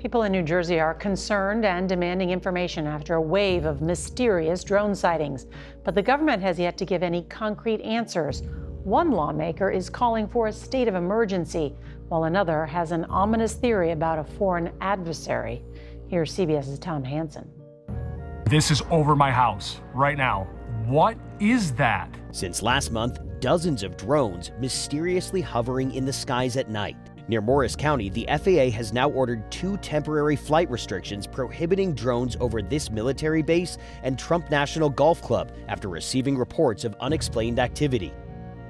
People in New Jersey are concerned and demanding information after a wave of mysterious drone sightings. But the government has yet to give any concrete answers. One lawmaker is calling for a state of emergency, while another has an ominous theory about a foreign adversary. Here's CBS's Tom Hansen. This is over my house right now. What is that? Since last month, dozens of drones mysteriously hovering in the skies at night. Near Morris County, the FAA has now ordered 2 temporary flight restrictions prohibiting drones over this military base and Trump National Golf Club after receiving reports of unexplained activity.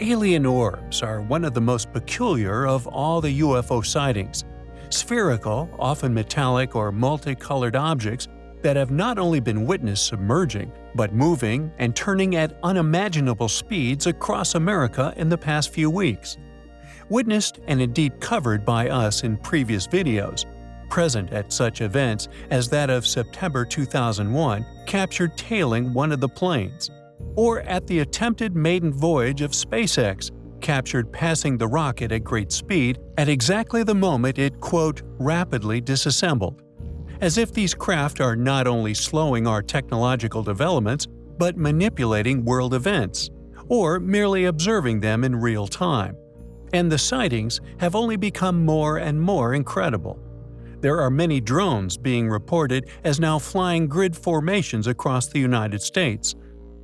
Alien orbs are one of the most peculiar of all the UFO sightings. Spherical, often metallic or multicolored objects that have not only been witnessed submerging, but moving and turning at unimaginable speeds across America in the past few weeks. Witnessed and indeed covered by us in previous videos, present at such events as that of September 2001, captured tailing one of the planes, or at the attempted maiden voyage of SpaceX, captured passing the rocket at great speed at exactly the moment it, quote, rapidly disassembled. As if these craft are not only slowing our technological developments, but manipulating world events, or merely observing them in real time. And the sightings have only become more and more incredible. There are many drones being reported as now flying grid formations across the United States.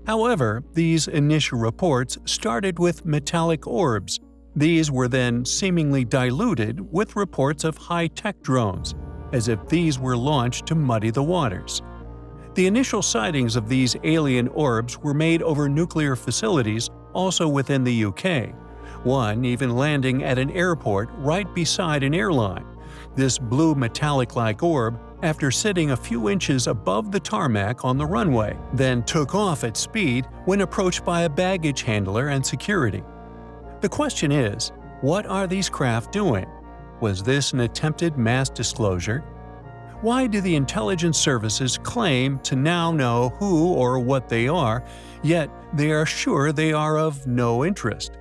However, these initial reports started with metallic orbs. These were then seemingly diluted with reports of high-tech drones, as if these were launched to muddy the waters. The initial sightings of these alien orbs were made over nuclear facilities also within the UK, one even landing at an airport right beside an airline. This blue metallic-like orb, after sitting a few inches above the tarmac on the runway, then took off at speed when approached by a baggage handler and security. The question is, what are these craft doing? Was this an attempted mass disclosure? Why do the intelligence services claim to now know who or what they are, yet they are sure they are of no interest?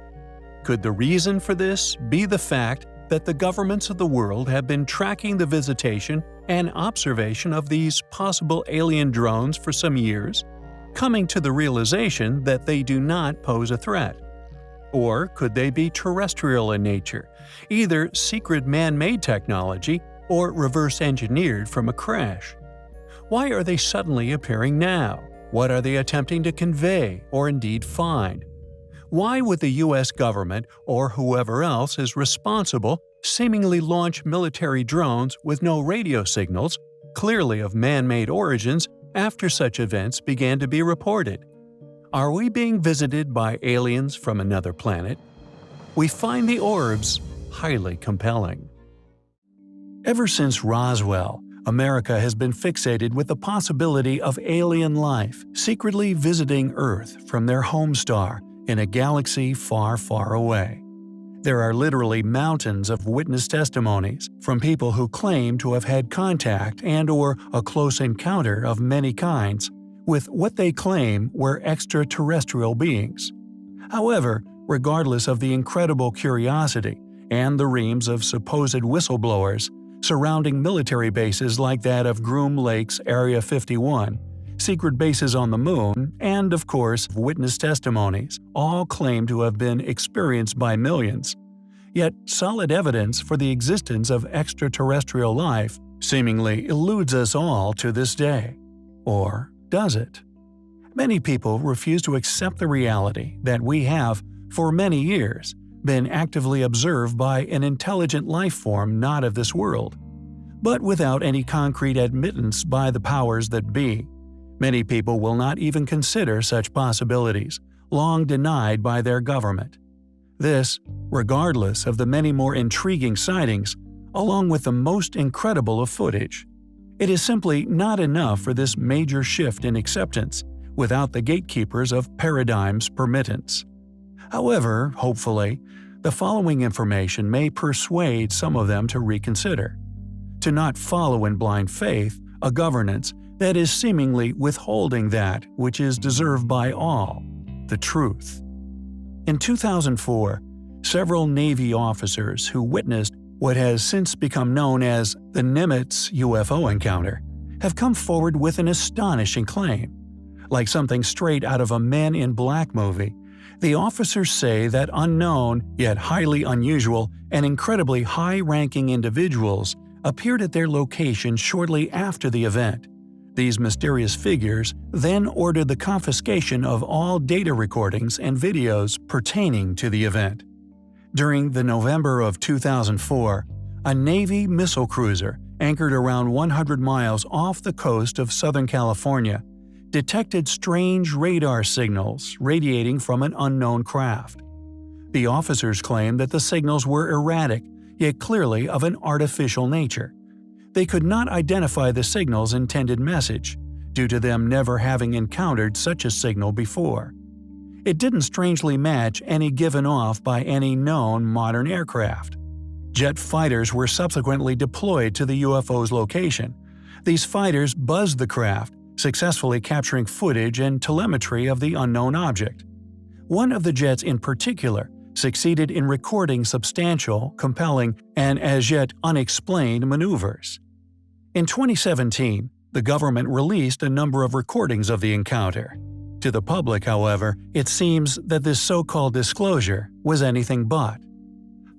Could the reason for this be the fact that the governments of the world have been tracking the visitation and observation of these possible alien drones for some years, coming to the realization that they do not pose a threat? Or could they be terrestrial in nature, either secret man-made technology or reverse-engineered from a crash? Why are they suddenly appearing now? What are they attempting to convey or indeed find? Why would the U.S. government, or whoever else is responsible, seemingly launch military drones with no radio signals, clearly of man-made origins, after such events began to be reported? Are we being visited by aliens from another planet? We find the orbs highly compelling. Ever since Roswell, America has been fixated with the possibility of alien life secretly visiting Earth from their home star in a galaxy far, far away. There are literally mountains of witness testimonies from people who claim to have had contact and/or a close encounter of many kinds with what they claim were extraterrestrial beings. However, regardless of the incredible curiosity and the reams of supposed whistleblowers surrounding military bases like that of Groom Lake's Area 51, secret bases on the Moon, and, of course, witness testimonies, all claim to have been experienced by millions. Yet solid evidence for the existence of extraterrestrial life seemingly eludes us all to this day. Or does it? Many people refuse to accept the reality that we have, for many years, been actively observed by an intelligent life form not of this world. But without any concrete admittance by the powers that be, many people will not even consider such possibilities, long denied by their government. This, regardless of the many more intriguing sightings, along with the most incredible of footage. It is simply not enough for this major shift in acceptance without the gatekeepers of paradigm's permittance. However, hopefully, the following information may persuade some of them to reconsider, to not follow in blind faith a governance that is seemingly withholding that which is deserved by all, the truth. In 2004, several Navy officers who witnessed what has since become known as the Nimitz UFO encounter, have come forward with an astonishing claim. Like something straight out of a Men in Black movie, the officers say that unknown, yet highly unusual, and incredibly high-ranking individuals appeared at their location shortly after the event. These mysterious figures then ordered the confiscation of all data recordings and videos pertaining to the event. During the November of 2004, a Navy missile cruiser anchored around 100 miles off the coast of Southern California detected strange radar signals radiating from an unknown craft. The officers claimed that the signals were erratic, yet clearly of an artificial nature. They could not identify the signal's intended message, due to them never having encountered such a signal before. It didn't strangely match any given off by any known modern aircraft. Jet fighters were subsequently deployed to the UFO's location. These fighters buzzed the craft, successfully capturing footage and telemetry of the unknown object. One of the jets in particular succeeded in recording substantial, compelling, and as yet unexplained maneuvers. In 2017, the government released a number of recordings of the encounter. To the public, however, it seems that this so-called disclosure was anything but.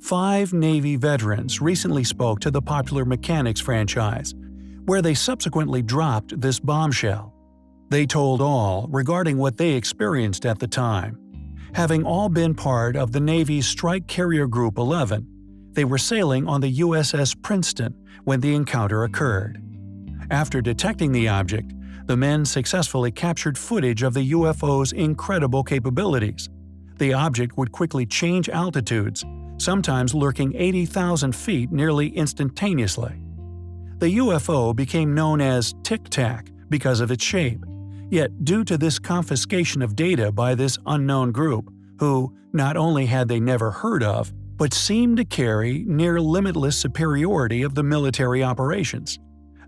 5 Navy veterans recently spoke to the popular Mechanics franchise, where they subsequently dropped this bombshell. They told all regarding what they experienced at the time. Having all been part of the Navy's Strike Carrier Group 11, they were sailing on the USS Princeton when the encounter occurred. After detecting the object, the men successfully captured footage of the UFO's incredible capabilities. The object would quickly change altitudes, sometimes lurking 80,000 feet nearly instantaneously. The UFO became known as Tic Tac because of its shape. Yet due to this confiscation of data by this unknown group, who not only had they never heard of, but seemed to carry near limitless superiority of the military operations,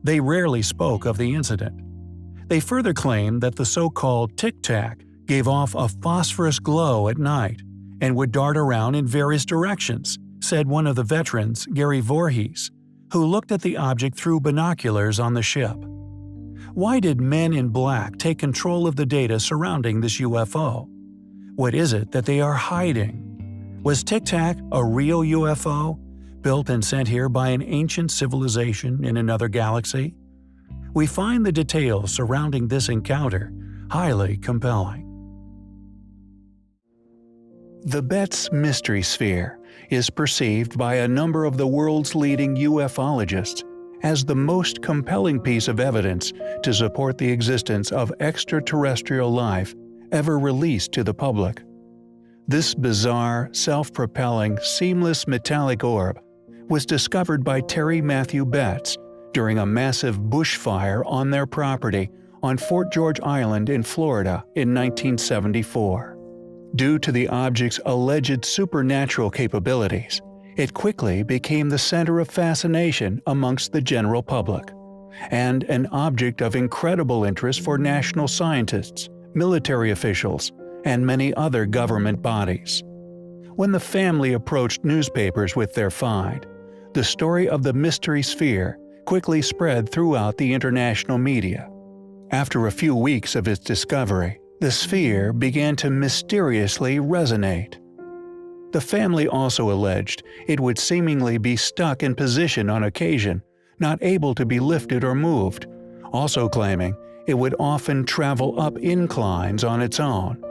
they rarely spoke of the incident. They further claimed that the so-called Tic Tac gave off a phosphorus glow at night and would dart around in various directions, said one of the veterans, Gary Voorhees, who looked at the object through binoculars on the ship. Why did Men in Black take control of the data surrounding this UFO? What is it that they are hiding? Was Tic Tac a real UFO, built and sent here by an ancient civilization in another galaxy? We find the details surrounding this encounter highly compelling. The Betz Mystery Sphere is perceived by a number of the world's leading ufologists as the most compelling piece of evidence to support the existence of extraterrestrial life ever released to the public. This bizarre, self-propelling, seamless metallic orb was discovered by Terry Matthew Betz during a massive bushfire on their property on Fort George Island in Florida in 1974. Due to the object's alleged supernatural capabilities, it quickly became the center of fascination amongst the general public, and an object of incredible interest for national scientists, military officials, and many other government bodies. When the family approached newspapers with their find, the story of the mystery sphere quickly spread throughout the international media. After a few weeks of its discovery, the sphere began to mysteriously resonate. The family also alleged it would seemingly be stuck in position on occasion, not able to be lifted or moved, also claiming it would often travel up inclines on its own.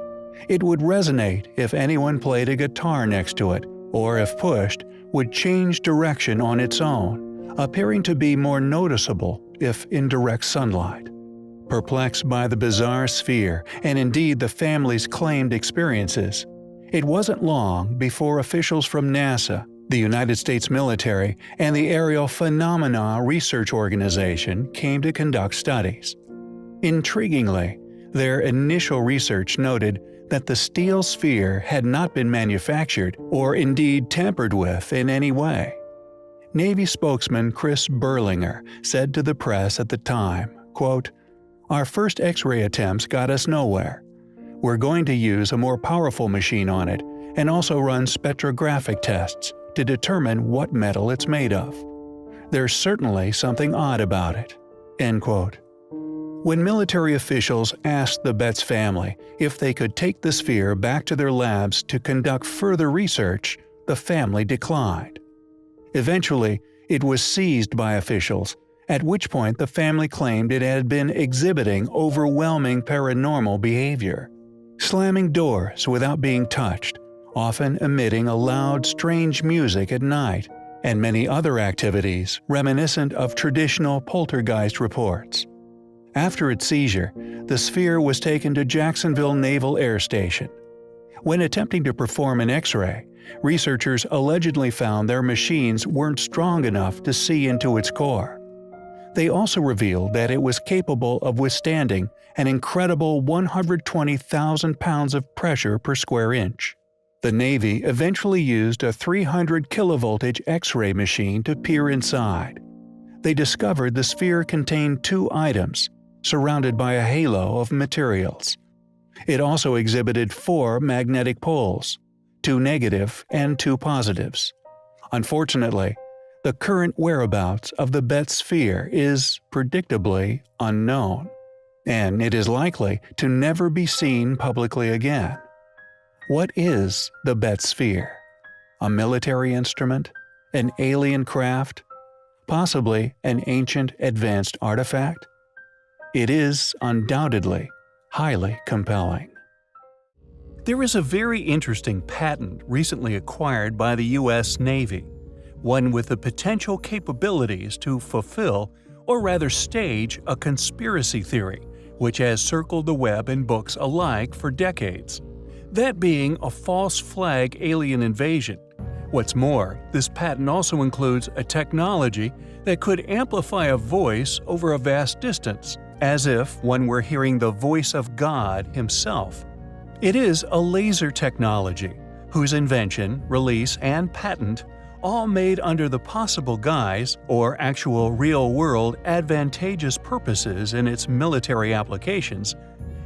It would resonate if anyone played a guitar next to it, or if pushed, would change direction on its own, appearing to be more noticeable if in direct sunlight. Perplexed by the bizarre sphere and indeed the family's claimed experiences, it wasn't long before officials from NASA, the United States military, and the Aerial Phenomena Research Organization came to conduct studies. Intriguingly, their initial research noted that the steel sphere had not been manufactured or indeed tampered with in any way. Navy spokesman Chris Berlinger said to the press at the time, quote, "Our first X-ray attempts got us nowhere. We're going to use a more powerful machine on it and also run spectrographic tests to determine what metal it's made of. There's certainly something odd about it." End quote. When military officials asked the Betts family if they could take the sphere back to their labs to conduct further research, the family declined. Eventually, it was seized by officials, at which point the family claimed it had been exhibiting overwhelming paranormal behavior, slamming doors without being touched, often emitting a loud, strange music at night, and many other activities reminiscent of traditional poltergeist reports. After its seizure, the sphere was taken to Jacksonville Naval Air Station. When attempting to perform an X-ray, researchers allegedly found their machines weren't strong enough to see into its core. They also revealed that it was capable of withstanding an incredible 120,000 pounds of pressure per square inch. The Navy eventually used a 300 kilovoltage X-ray machine to peer inside. They discovered the sphere contained two items, surrounded by a halo of materials. It also exhibited 4 magnetic poles, 2 negative and 2 positives. Unfortunately, the current whereabouts of the Betts sphere is, predictably, unknown, and it is likely to never be seen publicly again. What is the Betts sphere? A military instrument? An alien craft? Possibly an ancient advanced artifact? It is undoubtedly highly compelling. There is a very interesting patent recently acquired by the U.S. Navy, one with the potential capabilities to fulfill, or rather stage, a conspiracy theory which has circled the web and books alike for decades. That being a false flag alien invasion. What's more, this patent also includes a technology that could amplify a voice over a vast distance, as if one were hearing the voice of God himself. It is a laser technology, whose invention, release, and patent, all made under the possible guise or actual real-world advantageous purposes in its military applications,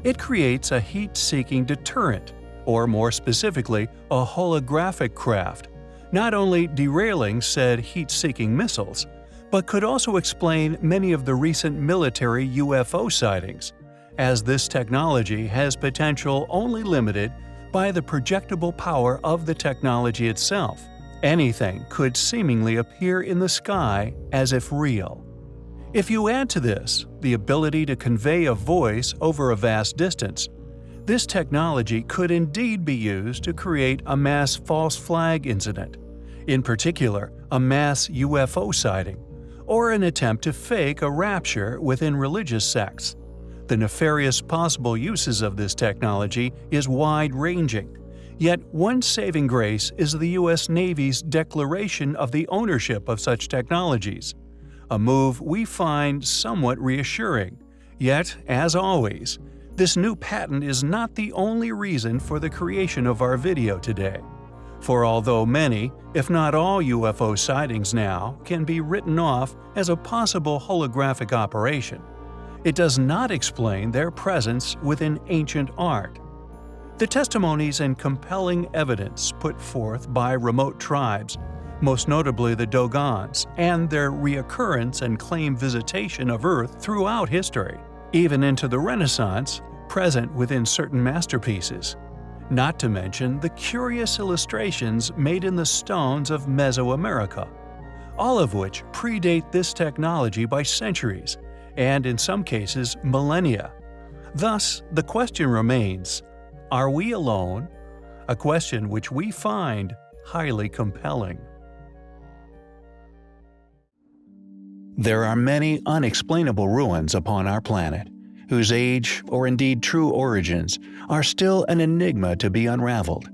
it creates a heat-seeking deterrent, or more specifically, a holographic craft, not only derailing said heat-seeking missiles, but could also explain many of the recent military UFO sightings, as this technology has potential only limited by the projectable power of the technology itself. Anything could seemingly appear in the sky as if real. If you add to this the ability to convey a voice over a vast distance, this technology could indeed be used to create a mass false flag incident, in particular a mass UFO sighting, or an attempt to fake a rapture within religious sects. The nefarious possible uses of this technology is wide-ranging, yet one saving grace is the U.S. Navy's declaration of the ownership of such technologies, a move we find somewhat reassuring. Yet, as always, this new patent is not the only reason for the creation of our video today. For although many, if not all UFO sightings now can be written off as a possible holographic operation, it does not explain their presence within ancient art. The testimonies and compelling evidence put forth by remote tribes, most notably the Dogons, and their reoccurrence and claimed visitation of Earth throughout history, even into the Renaissance, present within certain masterpieces, not to mention the curious illustrations made in the stones of Mesoamerica, all of which predate this technology by centuries, and in some cases millennia. Thus, the question remains, are we alone? A question which we find highly compelling. There are many unexplainable ruins upon our planet, whose age, or indeed true origins, are still an enigma to be unraveled.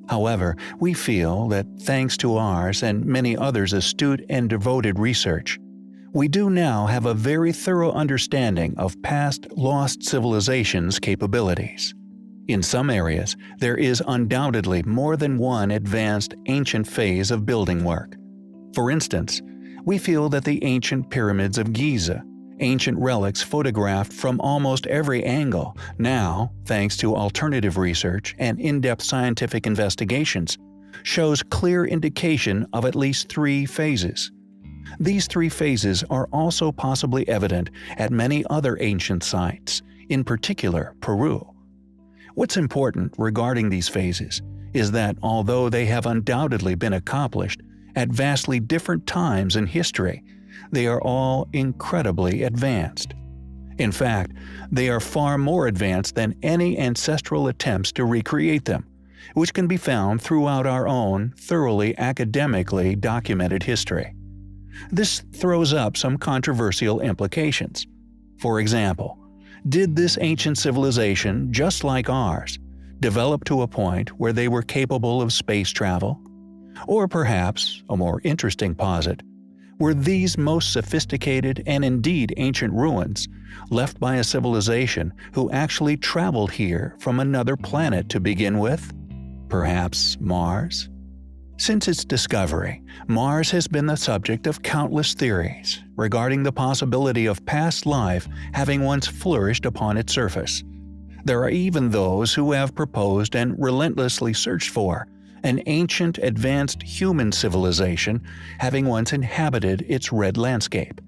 However, we feel that thanks to ours and many others' astute and devoted research, we do now have a very thorough understanding of past lost civilizations' capabilities. In some areas, there is undoubtedly more than one advanced ancient phase of building work. For instance, we feel that the ancient pyramids of Giza, ancient relics photographed from almost every angle, now, thanks to alternative research and in-depth scientific investigations, shows clear indication of at least 3 phases. These 3 phases are also possibly evident at many other ancient sites, in particular Peru. What's important regarding these phases is that although they have undoubtedly been accomplished at vastly different times in history, they are all incredibly advanced. In fact, they are far more advanced than any ancestral attempts to recreate them, which can be found throughout our own thoroughly academically documented history. This throws up some controversial implications. For example, did this ancient civilization, just like ours, develop to a point where they were capable of space travel? Or perhaps, a more interesting posit, were these most sophisticated and indeed ancient ruins left by a civilization who actually traveled here from another planet to begin with? Perhaps Mars? Since its discovery, Mars has been the subject of countless theories regarding the possibility of past life having once flourished upon its surface. There are even those who have proposed and relentlessly searched for an ancient advanced human civilization having once inhabited its red landscape.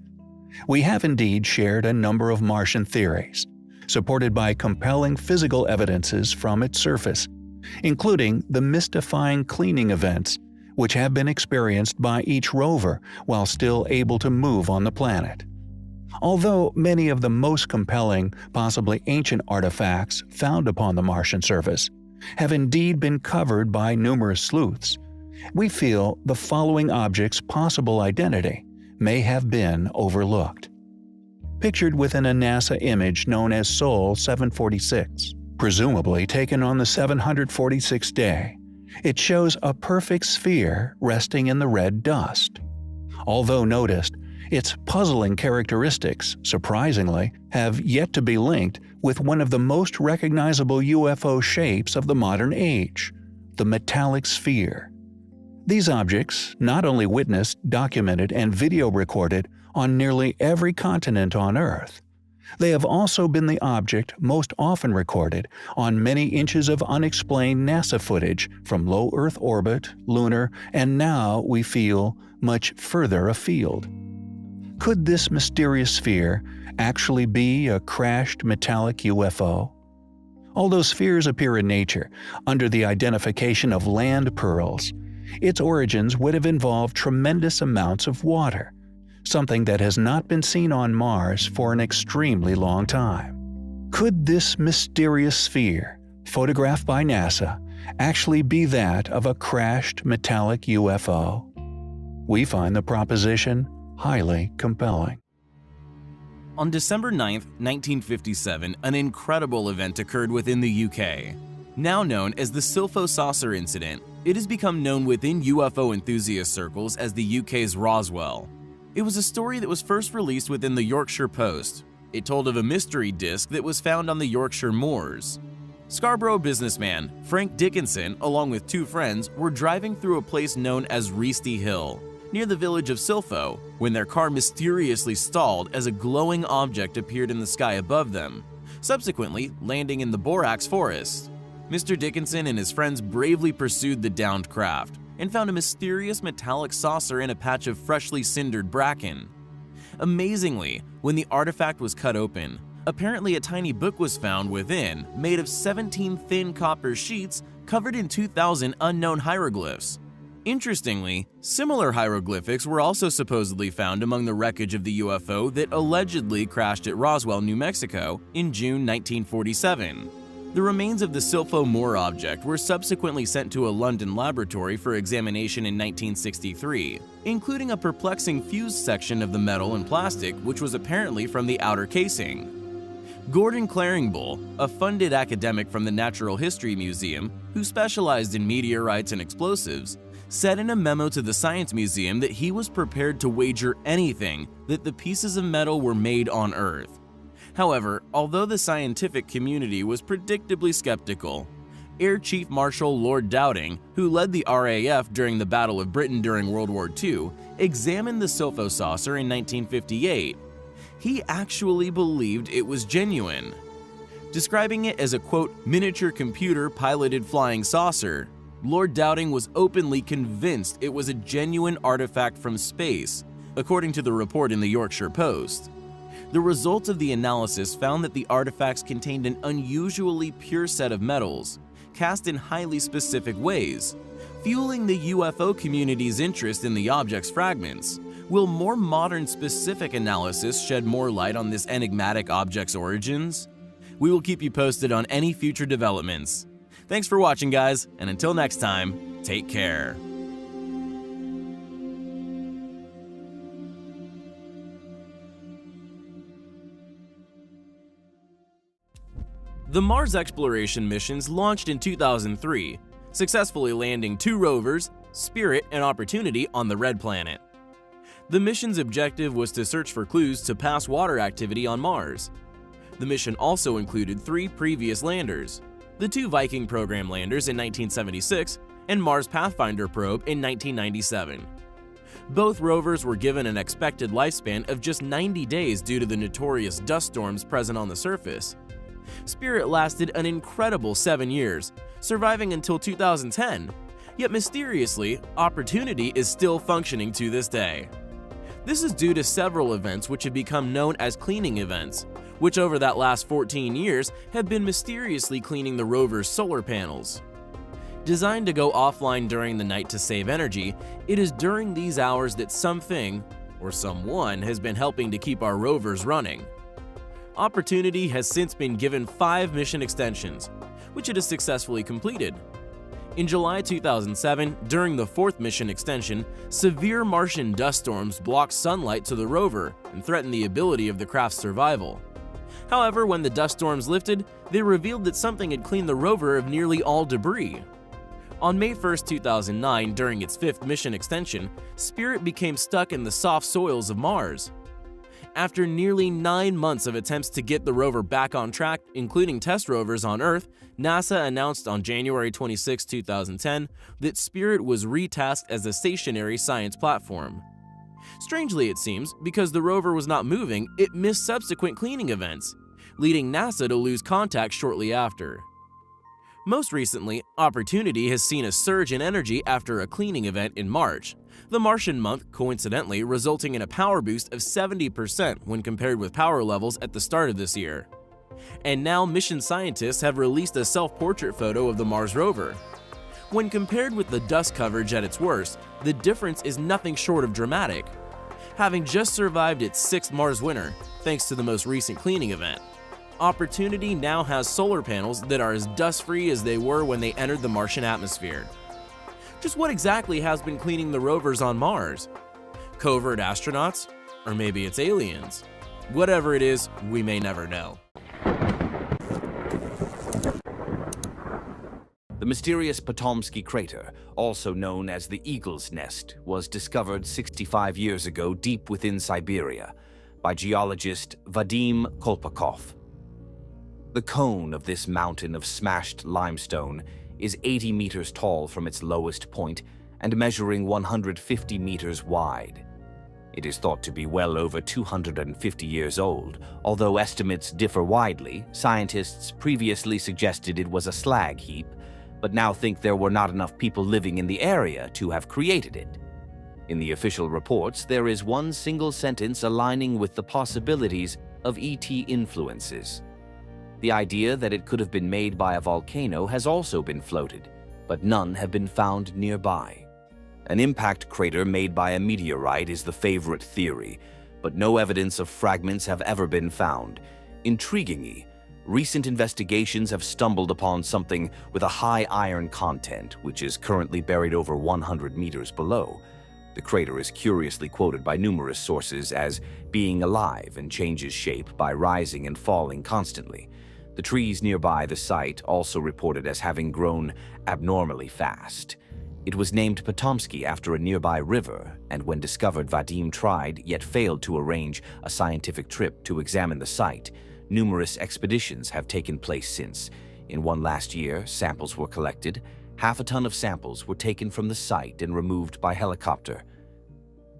We have indeed shared a number of Martian theories, supported by compelling physical evidences from its surface, including the mystifying cleaning events which have been experienced by each rover while still able to move on the planet. Although many of the most compelling, possibly ancient artifacts found upon the Martian surface have indeed been covered by numerous sleuths, we feel the following objects' possible identity may have been overlooked. Pictured within a NASA image known as Sol 746, presumably taken on the 746th day, it shows a perfect sphere resting in the red dust. Although noticed, its puzzling characteristics, surprisingly, have yet to be linked with one of the most recognizable UFO shapes of the modern age, the metallic sphere. These objects not only witnessed, documented, and video recorded on nearly every continent on Earth, they have also been the object most often recorded on many inches of unexplained NASA footage from low Earth orbit, lunar, and now, we feel, much further afield. Could this mysterious sphere actually be a crashed metallic UFO? Although spheres appear in nature under the identification of land pearls, its origins would have involved tremendous amounts of water, something that has not been seen on Mars for an extremely long time. Could this mysterious sphere, photographed by NASA, actually be that of a crashed metallic UFO? We find the proposition highly compelling. On December 9, 1957, an incredible event occurred within the UK. Now known as the Silpho Saucer Incident, it has become known within UFO enthusiast circles as the UK's Roswell. It was a story that was first released within the Yorkshire Post. It told of a mystery disc that was found on the Yorkshire moors. Scarborough businessman Frank Dickinson, along with 2 friends, were driving through a place known as Reesty Hill, near the village of Silpho, when their car mysteriously stalled as a glowing object appeared in the sky above them, subsequently landing in the borax forest. Mr. Dickinson and his friends bravely pursued the downed craft and found a mysterious metallic saucer in a patch of freshly cindered bracken. Amazingly, when the artifact was cut open, apparently a tiny book was found within, made of 17 thin copper sheets covered in 2,000 unknown hieroglyphs. Interestingly, similar hieroglyphics were also supposedly found among the wreckage of the UFO that allegedly crashed at Roswell, New Mexico in June 1947. The remains of the Silpho Moor object were subsequently sent to a London laboratory for examination in 1963, including a perplexing fused section of the metal and plastic which was apparently from the outer casing. Gordon Claringbull, a funded academic from the Natural History Museum who specialized in meteorites and explosives, said in a memo to the Science Museum that he was prepared to wager anything that the pieces of metal were made on Earth. However, although the scientific community was predictably skeptical, Air Chief Marshal Lord Dowding, who led the RAF during the Battle of Britain during World War II, examined the Silpho saucer in 1958. He actually believed it was genuine. Describing it as a, quote, miniature computer-piloted flying saucer, Lord Doubting was openly convinced it was a genuine artifact from space, according to the report in the Yorkshire Post. The results of the analysis found that the artifacts contained an unusually pure set of metals, cast in highly specific ways, fueling the UFO community's interest in the object's fragments. Will more modern specific analysis shed more light on this enigmatic object's origins? We will keep you posted on any future developments. Thanks for watching, guys, and until next time, take care. The Mars exploration missions launched in 2003, successfully landing 2 rovers, Spirit and Opportunity, on the Red Planet. The mission's objective was to search for clues to past water activity on Mars. The mission also included 3 previous landers, the 2 Viking program landers in 1976 and Mars Pathfinder probe in 1997. Both rovers were given an expected lifespan of just 90 days due to the notorious dust storms present on the surface. Spirit lasted an incredible 7 years, surviving until 2010, yet mysteriously, Opportunity is still functioning to this day. This is due to several events which have become known as cleaning events, which over that last 14 years have been mysteriously cleaning the rover's solar panels. Designed to go offline during the night to save energy, it is during these hours that something, or someone, has been helping to keep our rovers running. Opportunity has since been given 5 mission extensions, which it has successfully completed. In July 2007, during the 4th mission extension, severe Martian dust storms blocked sunlight to the rover and threatened the ability of the craft's survival. However, when the dust storms lifted, they revealed that something had cleaned the rover of nearly all debris. On May 1, 2009, during its 5th mission extension, Spirit became stuck in the soft soils of Mars. After nearly 9 months of attempts to get the rover back on track, including test rovers on Earth, NASA announced on January 26, 2010 that Spirit was retasked as a stationary science platform. Strangely, it seems, because the rover was not moving, it missed subsequent cleaning events, leading NASA to lose contact shortly after. Most recently, Opportunity has seen a surge in energy after a cleaning event in March, the Martian month coincidentally resulting in a power boost of 70% when compared with power levels at the start of this year. And now mission scientists have released a self-portrait photo of the Mars rover. When compared with the dust coverage at its worst, the difference is nothing short of dramatic. Having just survived its 6th Mars winter, thanks to the most recent cleaning event, Opportunity now has solar panels that are as dust-free as they were when they entered the Martian atmosphere. Just what exactly has been cleaning the rovers on Mars? Covert astronauts? Or maybe it's aliens? Whatever it is, we may never know. The mysterious Pomsky Crater, also known as the Eagle's Nest, was discovered 65 years ago deep within Siberia by geologist Vadim Kolpakov. The cone of this mountain of smashed limestone is 80 meters tall from its lowest point and measuring 150 meters wide. It is thought to be well over 250 years old. Although estimates differ widely, scientists previously suggested it was a slag heap, but now think there were not enough people living in the area to have created it. In the official reports, there is one single sentence aligning with the possibilities of ET influences. The idea that it could have been made by a volcano has also been floated, but none have been found nearby. An impact crater made by a meteorite is the favorite theory, but no evidence of fragments have ever been found. Intriguingly, recent investigations have stumbled upon something with a high iron content, which is currently buried over 100 meters below. The crater is curiously quoted by numerous sources as being alive and changes shape by rising and falling constantly. The trees nearby the site also reported as having grown abnormally fast. It was named Pomsky after a nearby river, and when discovered, Vadim tried, yet failed to arrange a scientific trip to examine the site. Numerous expeditions have taken place since. In one last year, samples were collected. Half a ton of samples were taken from the site and removed by helicopter.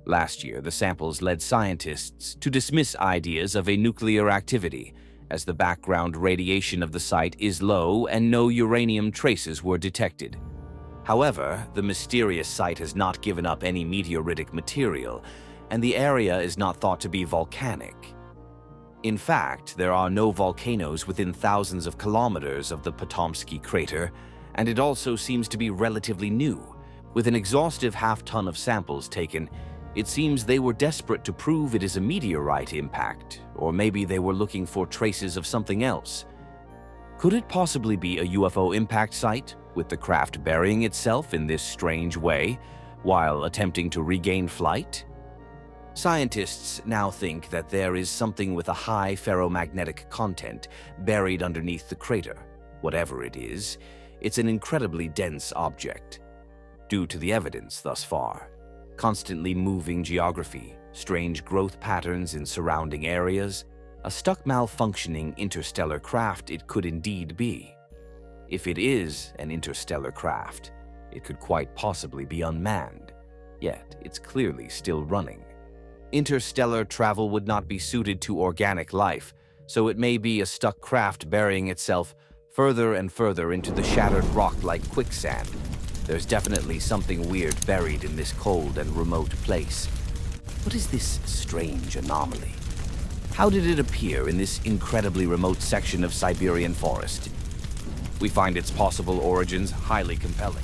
Last year, the samples led scientists to dismiss ideas of a nuclear activity, as the background radiation of the site is low and no uranium traces were detected. However, the mysterious site has not given up any meteoritic material, and the area is not thought to be volcanic. In fact, there are no volcanoes within thousands of kilometers of the Pomsky Crater, and it also seems to be relatively new. With an exhaustive half-ton of samples taken, it seems they were desperate to prove it is a meteorite impact, or maybe they were looking for traces of something else. Could it possibly be a UFO impact site, with the craft burying itself in this strange way, while attempting to regain flight? Scientists now think that there is something with a high ferromagnetic content buried underneath the crater. Whatever it is, it's an incredibly dense object. Due to the evidence thus far, constantly moving geography, strange growth patterns in surrounding areas, a stuck malfunctioning interstellar craft it could indeed be. If it is an interstellar craft, it could quite possibly be unmanned, yet it's clearly still running. Interstellar travel would not be suited to organic life, so it may be a stuck craft burying itself further and further into the shattered rock like quicksand. There's definitely something weird buried in this cold and remote place. What is this strange anomaly? How did it appear in this incredibly remote section of Siberian forest? We find its possible origins highly compelling.